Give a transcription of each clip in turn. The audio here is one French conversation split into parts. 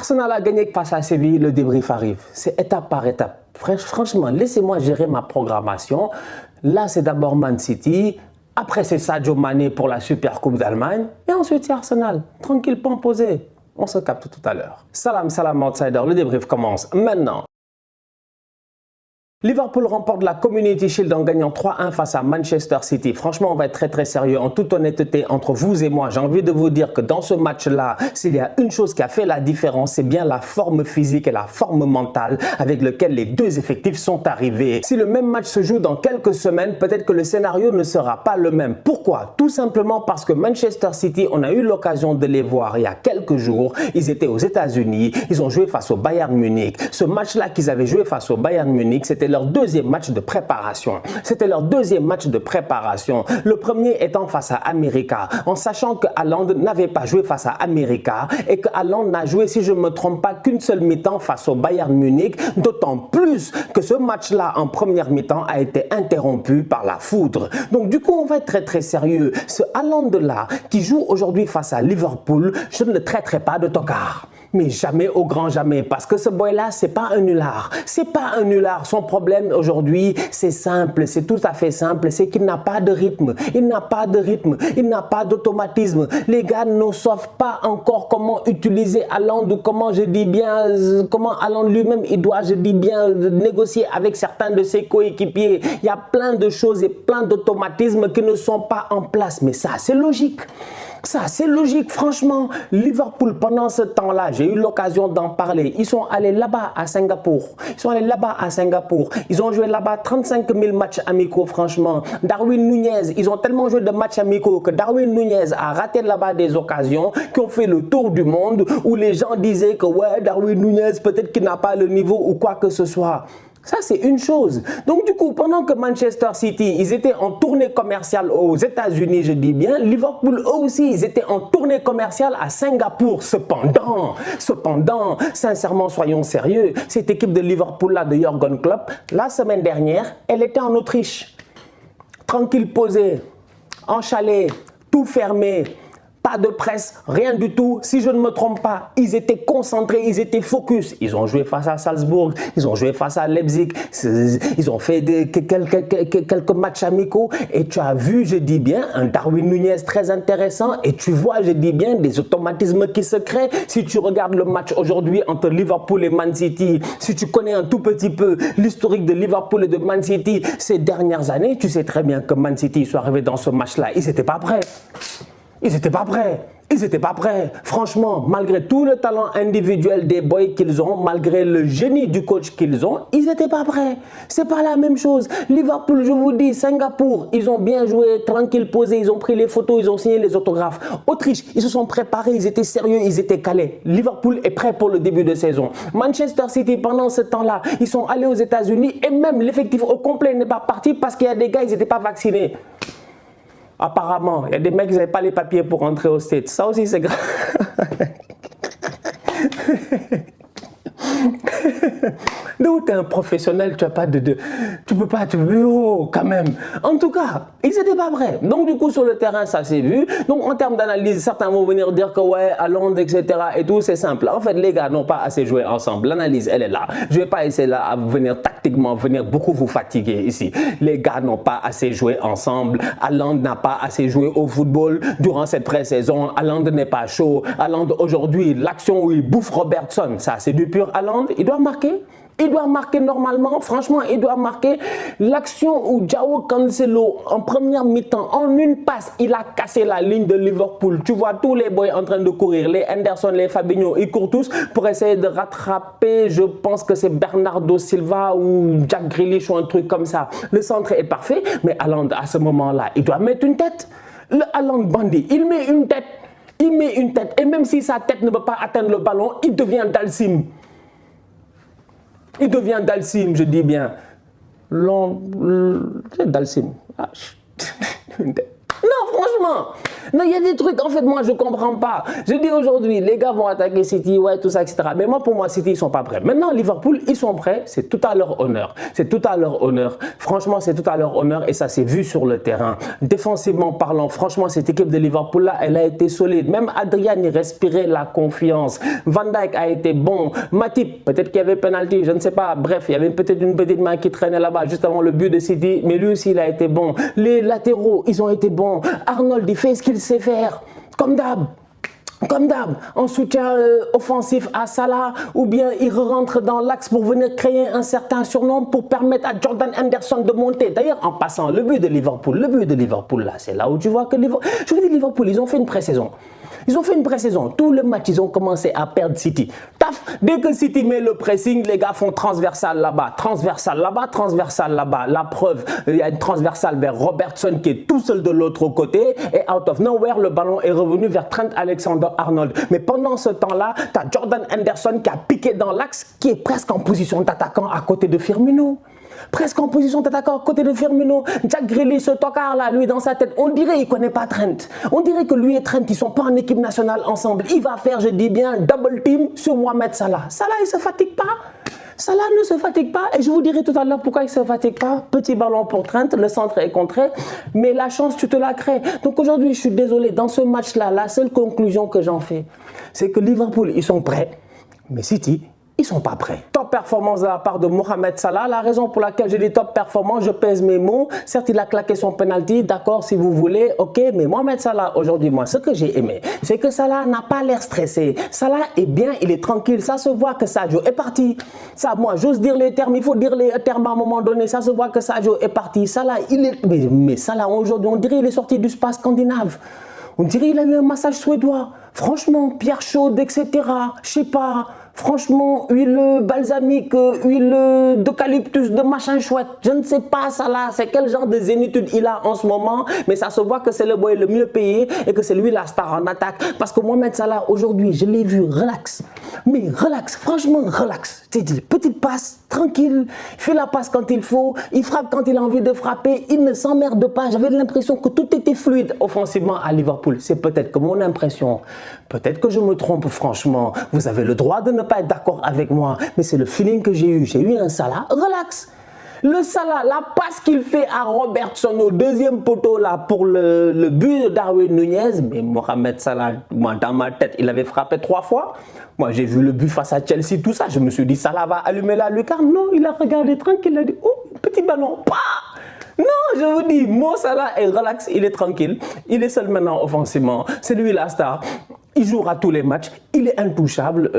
Arsenal a gagné face à Séville, le débrief arrive. C'est étape par étape. Franchement, laissez-moi gérer ma programmation. Là, c'est d'abord Man City. Après, c'est Sadio Mané pour la Super Coupe d'Allemagne. Et ensuite, c'est Arsenal. Tranquille, pas posé. On se capte tout à l'heure. Salam, salam, outsider. Le débrief commence maintenant. Liverpool remporte la Community Shield en gagnant 3-1 face à Manchester City. Franchement, on va être très sérieux. En toute honnêteté, entre vous et moi, j'ai envie de vous dire que dans ce match-là, s'il y a une chose qui a fait la différence, c'est bien la forme physique et la forme mentale avec laquelle les deux effectifs sont arrivés. Si le même match se joue dans quelques semaines, peut-être que le scénario ne sera pas le même. Pourquoi? Tout simplement parce que Manchester City, on a eu l'occasion de les voir il y a quelques jours. Ils étaient aux États-Unis, ils ont joué face au Bayern Munich. Ce match-là qu'ils avaient joué face au Bayern Munich, c'était leur deuxième match de préparation. C'était leur deuxième match de préparation. Le premier étant face à America, en sachant que Haaland n'avait pas joué face à America et que Haaland n'a joué, si je ne me trompe pas, qu'une seule mi-temps face au Bayern Munich, d'autant plus que ce match-là en première mi-temps a été interrompu par la foudre. Donc du coup, on va être très sérieux. Ce Haaland-là qui joue aujourd'hui face à Liverpool, je ne le traiterai pas de tocard. Mais jamais au grand jamais, parce que ce boy-là, c'est pas un nulard. C'est pas un nulard. Son problème aujourd'hui, c'est simple, c'est tout à fait simple, c'est qu'il n'a pas de rythme. Il n'a pas de rythme, il n'a pas d'automatisme. Les gars ne savent pas encore comment utiliser Haaland ou comment, je dis bien, comment Haaland lui-même, il doit, je dis bien, négocier avec certains de ses coéquipiers. Il y a plein de choses et plein d'automatismes qui ne sont pas en place. Mais ça, c'est logique. Ça, c'est logique, franchement. Liverpool, pendant ce temps-là, j'ai eu l'occasion d'en parler. Ils sont allés là-bas à Singapour. Ils ont joué là-bas 35 000 matchs amicaux, franchement. Darwin Nunez, ils ont tellement joué de matchs amicaux que Darwin Nunez a raté là-bas des occasions qui ont fait le tour du monde où les gens disaient que ouais, Darwin Nunez, peut-être qu'il n'a pas le niveau ou quoi que ce soit. Ça, c'est une chose. Donc, du coup, pendant que Manchester City, ils étaient en tournée commerciale aux États-Unis, je dis bien, Liverpool, eux aussi, ils étaient en tournée commerciale à Singapour. Cependant, sincèrement, soyons sérieux, cette équipe de Liverpool-là, de Jürgen Klopp, la semaine dernière, elle était en Autriche. Tranquille, posée, en chalet, tout fermé. Pas de presse, rien du tout. Si je ne me trompe pas, ils étaient concentrés, ils étaient focus. Ils ont joué face à Salzbourg, ils ont joué face à Leipzig, ils ont fait quelques matchs amicaux. Et tu as vu, je dis bien, un Darwin Nunez très intéressant. Et tu vois, je dis bien, des automatismes qui se créent. Si tu regardes le match aujourd'hui entre Liverpool et Man City, si tu connais un tout petit peu l'historique de Liverpool et de Man City ces dernières années, tu sais très bien que Man City soit arrivé dans ce match-là. Ils n'étaient pas prêts. Ils n'étaient pas prêts. Ils n'étaient pas prêts. Franchement, malgré tout le talent individuel des boys qu'ils ont, malgré le génie du coach qu'ils ont, ils n'étaient pas prêts. C'est pas la même chose. Liverpool, je vous dis, Singapour, ils ont bien joué, tranquille, posé, ils ont pris les photos, ils ont signé les autographes. Autriche, ils se sont préparés, ils étaient sérieux, ils étaient calés. Liverpool est prêt pour le début de saison. Manchester City, pendant ce temps-là, ils sont allés aux États-Unis et même l'effectif au complet n'est pas parti parce qu'il y a des gars, ils n'étaient pas vaccinés. Apparemment, il y a des mecs qui n'avaient pas les papiers pour rentrer au States. Ça aussi, c'est grave. Donc, tu es un professionnel, tu as pas tu peux pas, oh, quand même. En tout cas, ils n'étaient pas prêts. Donc, du coup, sur le terrain, ça s'est vu. Donc, en termes d'analyse, certains vont venir dire que, ouais, à Londres, etc. et tout, c'est simple. En fait, les gars n'ont pas assez joué ensemble. L'analyse, elle est là. Je vais pas essayer là à venir tactiquement, venir beaucoup vous fatiguer ici. Les gars n'ont pas assez joué ensemble. Haaland n'a pas assez joué au football durant cette pré-saison. Haaland n'est pas chaud. Haaland, aujourd'hui, l'action où il bouffe Robertson, ça, c'est du pur Haaland. Il doit marquer. Il doit marquer normalement, franchement, il doit marquer l'action où Joao Cancelo, en première mi-temps, en une passe, il a cassé la ligne de Liverpool. Tu vois tous les boys en train de courir, les Henderson, les Fabinho, ils courent tous pour essayer de rattraper, je pense que c'est Bernardo Silva ou Jack Grealish ou un truc comme ça. Le centre est parfait, mais Haaland, à ce moment-là, il doit mettre une tête. Le Haaland bandit, il met une tête. Il met une tête. Et même si sa tête ne peut pas atteindre le ballon, il devient Dalsim. Il devient Dalsim, je dis bien. Dalsim. Non, franchement. Non, il y a des trucs, en fait, moi, je ne comprends pas. Je dis aujourd'hui, les gars vont attaquer City, ouais, tout ça, etc. Mais moi, pour moi, City, ils ne sont pas prêts. Maintenant, Liverpool, ils sont prêts. C'est tout à leur honneur. C'est tout à leur honneur. Franchement, c'est tout à leur honneur et ça s'est vu sur le terrain. Défensivement parlant, franchement, cette équipe de Liverpool-là, elle a été solide. Même Adrian, il respirait la confiance. Van Dijk a été bon. Matip, peut-être qu'il y avait penalty, je ne sais pas. Bref, il y avait peut-être une petite main qui traînait là-bas juste avant le but de City. Mais lui aussi, il a été bon. Les latéraux, ils ont été bons. Arnold, il fait ce qu'il sait faire. Comme d'hab. Comme d'hab, en soutien offensif à Salah, ou bien il rentre dans l'axe pour venir créer un certain surnom pour permettre à Jordan Henderson de monter. D'ailleurs, en passant, le but de Liverpool là, c'est là où tu vois que je vous dis, Liverpool, ils ont fait une pré-saison. Ils ont fait une pré-saison. Tout le match, ils ont commencé à perdre City. Taf, dès que City met le pressing, les gars font transversal là-bas, transversal là-bas, transversal là-bas. La preuve, il y a une transversale vers Robertson qui est tout seul de l'autre côté. Et out of nowhere, le ballon est revenu vers Trent Alexander-Arnold. Mais pendant ce temps-là, tu as Jordan Henderson qui a piqué dans l'axe, qui est presque en position d'attaquant à côté de Firmino. Presque en position d'attaquant à côté de Firmino. Jack Grealish, ce tocard là, lui dans sa tête, on dirait qu'il ne connaît pas Trent. On dirait que lui et Trent, ils ne sont pas en équipe nationale ensemble. Il va faire, je dis bien, double team sur Mohamed Salah. Salah, il ne se fatigue pas. Salah ne se fatigue pas et je vous dirai tout à l'heure pourquoi il ne se fatigue pas. Petit ballon pour Trent, le centre est contré, mais la chance, tu te la crées. Donc aujourd'hui, je suis désolé, dans ce match-là, la seule conclusion que j'en fais, c'est que Liverpool, ils sont prêts, mais City, ils ne sont pas prêts. Top performance de la part de Mohamed Salah. La raison pour laquelle je dis top performance, je pèse mes mots. Certes, il a claqué son penalty, d'accord, si vous voulez, ok. Mais Mohamed Salah, aujourd'hui, moi, ce que j'ai aimé, c'est que Salah n'a pas l'air stressé. Salah est bien, il est tranquille. Ça se voit que Sadio est parti. Ça, moi, j'ose dire les termes. Il faut dire les termes à un moment donné. Ça se voit que Sadio est parti. Salah, il est... Mais Salah, aujourd'hui, on dirait qu'il est sorti du spa scandinave. On dirait qu'il a eu un massage suédois. Franchement, pierre chaude, etc. Je sais pas. Franchement, huile balsamique, huile d'eucalyptus, de machin chouette. Je ne sais pas ça là, c'est quel genre de zénitude il a en ce moment. Mais ça se voit que c'est le boy le mieux payé et que c'est lui la star en attaque. Parce que Mohamed Salah, aujourd'hui, je l'ai vu relax. Mais relax, franchement relax. C'est dit, petite passe, tranquille. Il fait la passe quand il faut. Il frappe quand il a envie de frapper. Il ne s'emmerde pas. J'avais l'impression que tout était fluide offensivement à Liverpool. C'est peut-être que mon impression. Peut-être que je me trompe, franchement. Vous avez le droit de ne pas être d'accord avec moi, mais c'est le feeling que j'ai eu. J'ai eu un Salah relax. Le Salah, la passe qu'il fait à Robertson au deuxième poteau là pour le but de Darwin Nunez, mais Mohamed Salah, moi dans ma tête, il avait frappé 3 fois. Moi j'ai vu le but face à Chelsea, tout ça, je me suis dit Salah va allumer la lucarne. Non, il a regardé tranquille, il a dit oh, petit ballon, pas. Non, je vous dis, Mo Salah est relax, il est tranquille, il est seul maintenant offensivement, c'est lui la star. Il jouera tous les matchs, il est intouchable,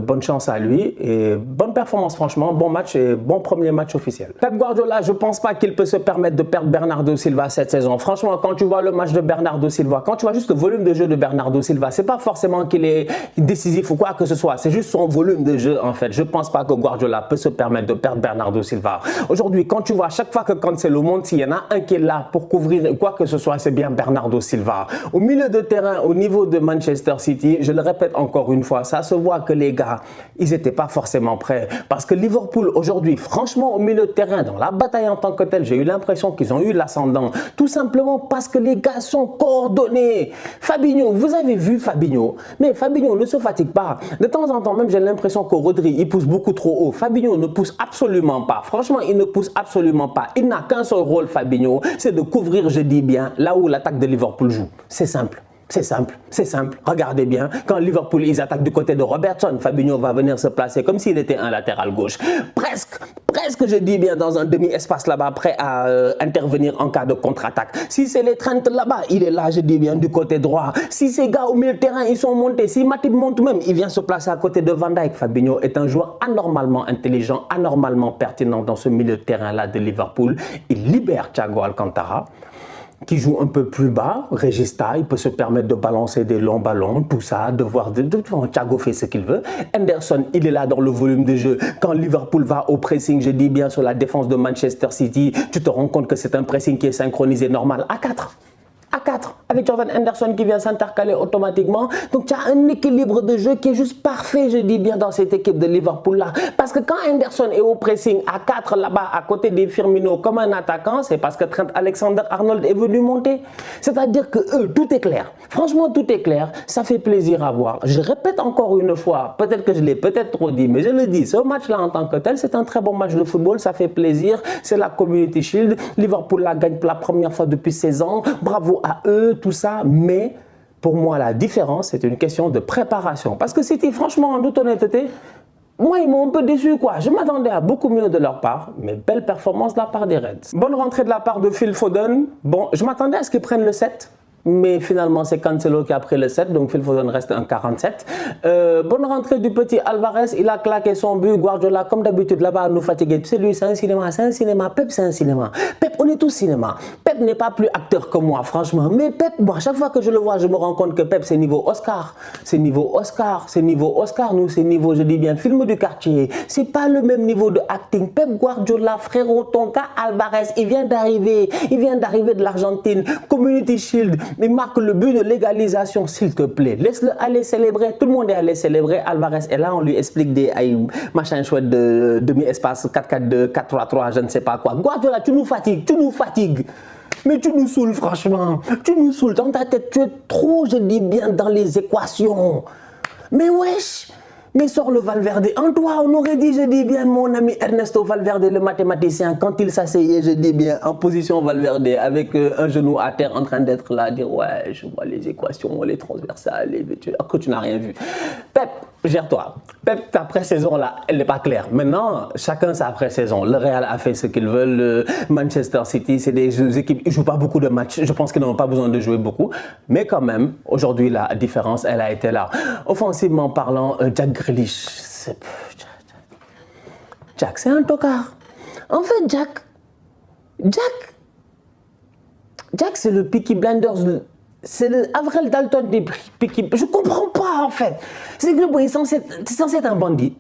bonne chance à lui et bonne performance franchement, bon match et bon premier match officiel. Pep Guardiola, je ne pense pas qu'il peut se permettre de perdre Bernardo Silva cette saison. Franchement, quand tu vois le match de Bernardo Silva, quand tu vois juste le volume de jeu de Bernardo Silva, c'est pas forcément qu'il est décisif ou quoi que ce soit, c'est juste son volume de jeu en fait. Je ne pense pas que Guardiola peut se permettre de perdre Bernardo Silva. Aujourd'hui, quand tu vois à chaque fois que Cancelo monte, s'il y en a un qui est là pour couvrir quoi que ce soit, c'est bien Bernardo Silva. Au milieu de terrain, au niveau de Manchester City, je le répète encore une fois, ça se voit que les gars, ils n'étaient pas forcément prêts. Parce que Liverpool, aujourd'hui, franchement, au milieu de terrain, dans la bataille en tant que telle, j'ai eu l'impression qu'ils ont eu l'ascendant. Tout simplement parce que les gars sont coordonnés. Fabinho, vous avez vu Fabinho, mais Fabinho ne se fatigue pas. De temps en temps, même j'ai l'impression que Rodri, il pousse beaucoup trop haut. Fabinho ne pousse absolument pas. Franchement, il ne pousse absolument pas. Il n'a qu'un seul rôle, Fabinho, c'est de couvrir, je dis bien, là où l'attaque de Liverpool joue. C'est simple. C'est simple, c'est simple. Regardez bien, quand Liverpool, ils attaquent du côté de Robertson, Fabinho va venir se placer comme s'il était un latéral gauche. Presque, je dis bien, dans un demi-espace là-bas, prêt à intervenir en cas de contre-attaque. Si c'est les Trent là-bas, il est là, je dis bien, du côté droit. Si ces gars au milieu de terrain, ils sont montés, si Matip monte même, il vient se placer à côté de Van Dijk. Fabinho est un joueur anormalement intelligent, anormalement pertinent dans ce milieu de terrain-là de Liverpool. Il libère Thiago Alcantara, qui joue un peu plus bas, Regista, il peut se permettre de balancer des longs ballons, tout ça, de voir Thiago fait ce qu'il veut. Henderson, il est là dans le volume de jeu. Quand Liverpool va au pressing, je dis bien sur la défense de Manchester City, tu te rends compte que c'est un pressing qui est synchronisé normal à 4. À 4. avec Jordan Henderson qui vient s'intercaler automatiquement. Donc tu as un équilibre de jeu qui est juste parfait, je dis bien, dans cette équipe de Liverpool-là. Parce que quand Henderson est au pressing à 4 là-bas, à côté des Firmino comme un attaquant, c'est parce que Trent Alexander-Arnold est venu monter. C'est-à-dire que eux, tout est clair. Franchement, tout est clair. Ça fait plaisir à voir. Je répète encore une fois, peut-être que je l'ai peut-être trop dit, mais je le dis, ce match-là en tant que tel, c'est un très bon match de football. Ça fait plaisir. C'est la Community Shield. Liverpool la gagne pour la première fois depuis 16 ans. Bravo à eux, tout ça. Mais pour moi, la différence, c'est une question de préparation. Parce que City, franchement, en toute honnêteté, moi, ils m'ont un peu déçu, quoi. Je m'attendais à beaucoup mieux de leur part, mais belle performance de la part des Reds. Bonne rentrée de la part de Phil Foden. Bon, je m'attendais à ce qu'ils prennent le 7. Mais finalement, c'est Cancelo qui a pris le 7, donc Phil Foden reste un 47. Bonne rentrée du petit Alvarez, il a claqué son but. Guardiola, comme d'habitude, là-bas, à nous fatiguer. C'est lui, c'est un cinéma, c'est un cinéma. Pep, c'est un cinéma. Pep, on est tous cinéma. Pep n'est pas plus acteur que moi, franchement. Mais Pep, moi, chaque fois que je le vois, je me rends compte que Pep, c'est niveau Oscar. C'est niveau Oscar. C'est niveau Oscar, nous, c'est niveau, je dis bien, film du quartier. C'est pas le même niveau de acting. Pep Guardiola, frérot, ton gars Alvarez, il vient d'arriver. Il vient d'arriver de l'Argentine. Community Shield. Il marque le but de légalisation, s'il te plaît. Laisse-le aller célébrer. Tout le monde est allé célébrer. Alvarez est là, on lui explique des machins chouettes de demi-espace 4-4-2, 4-3-3, je ne sais pas quoi. Guardiola, tu nous fatigues, tu nous fatigues. Mais tu nous saoules, franchement. Tu nous saoules. Dans ta tête, tu es trop, je dis bien, dans les équations. Mais wesh! Mais sors le Valverde. En toi, on aurait dit, je dis bien, mon ami Ernesto Valverde, le mathématicien, quand il s'asseyait, je dis bien, en position Valverde, avec un genou à terre en train d'être là, dire ouais, je vois les équations, les transversales, que tu n'as rien vu. Pep, gère-toi. Pep, ta pré-saison là, elle n'est pas claire. Maintenant, chacun sa pré-saison. Le Real a fait ce qu'ils veulent. Manchester City, c'est des équipes, ils ne jouent pas beaucoup de matchs. Je pense qu'ils n'ont pas besoin de jouer beaucoup. Mais quand même, aujourd'hui, la différence, elle a été là. Offensivement parlant, Jack Grealish, Jack, c'est un tocard. En fait, Jack, c'est le Peaky Blinders. C'est le Avril Dalton des Peaky. Je comprends pas en fait. C'est que le boy est censé être un bandit.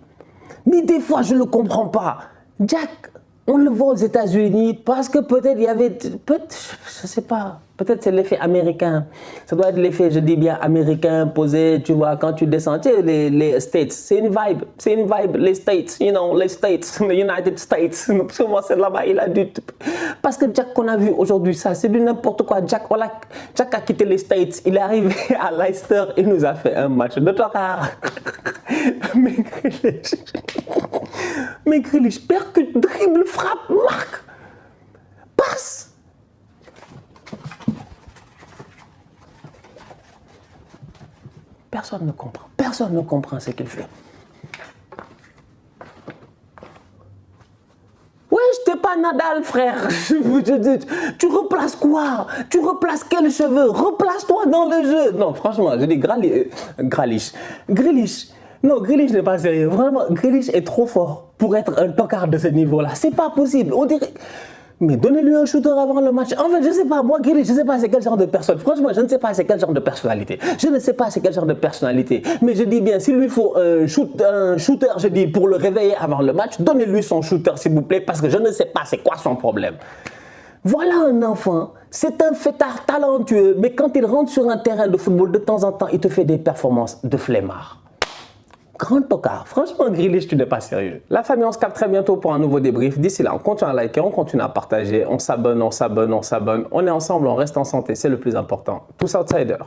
Mais des fois, je le comprends pas. Jack, on le voit aux États-Unis parce que peut-être il y avait. Je sais pas. Peut-être c'est l'effet américain. Ça doit être l'effet, je dis bien, américain posé. Tu vois, quand tu descends, tu sais, les States, c'est une vibe. C'est une vibe. Les States, you know, les States, the United States. Souvent, c'est là-bas, il a dû. Parce que Jack qu'on a vu aujourd'hui, ça, c'est du n'importe quoi. Jack a quitté les States. Il est arrivé à Leicester et nous a fait un match de tocard. Mais Grealish, percute, dribble, frappe, marque, passe. Personne ne comprend. Personne ne comprend ce qu'il fait. Ouais, je t'ai pas Nadal, frère. Tu replaces quoi? Tu replaces quels cheveux? Replace-toi dans le jeu. Non, franchement, je dis Grealish. Non, Grealish n'est pas sérieux. Vraiment, Grealish est trop fort pour être un tocard de ce niveau-là. C'est pas possible. On dirait... Mais donnez-lui un shooter avant le match. En fait, je ne sais pas, moi, Grealish, je ne sais pas c'est quel genre de personne. Franchement, je ne sais pas c'est quel genre de personnalité. Je ne sais pas c'est quel genre de personnalité. Mais je dis bien, s'il lui faut un shooter, je dis, pour le réveiller avant le match, donnez-lui son shooter, s'il vous plaît, parce que je ne sais pas c'est quoi son problème. Voilà un enfant, c'est un fêtard talentueux, mais quand il rentre sur un terrain de football, de temps en temps, il te fait des performances de flemmard. Grand tocard. Franchement, Grealish, tu n'es pas sérieux. La famille, on se capte très bientôt pour un nouveau débrief. D'ici là, on continue à liker, on continue à partager, on s'abonne. On est ensemble, on reste en santé, c'est le plus important. Tous outsiders.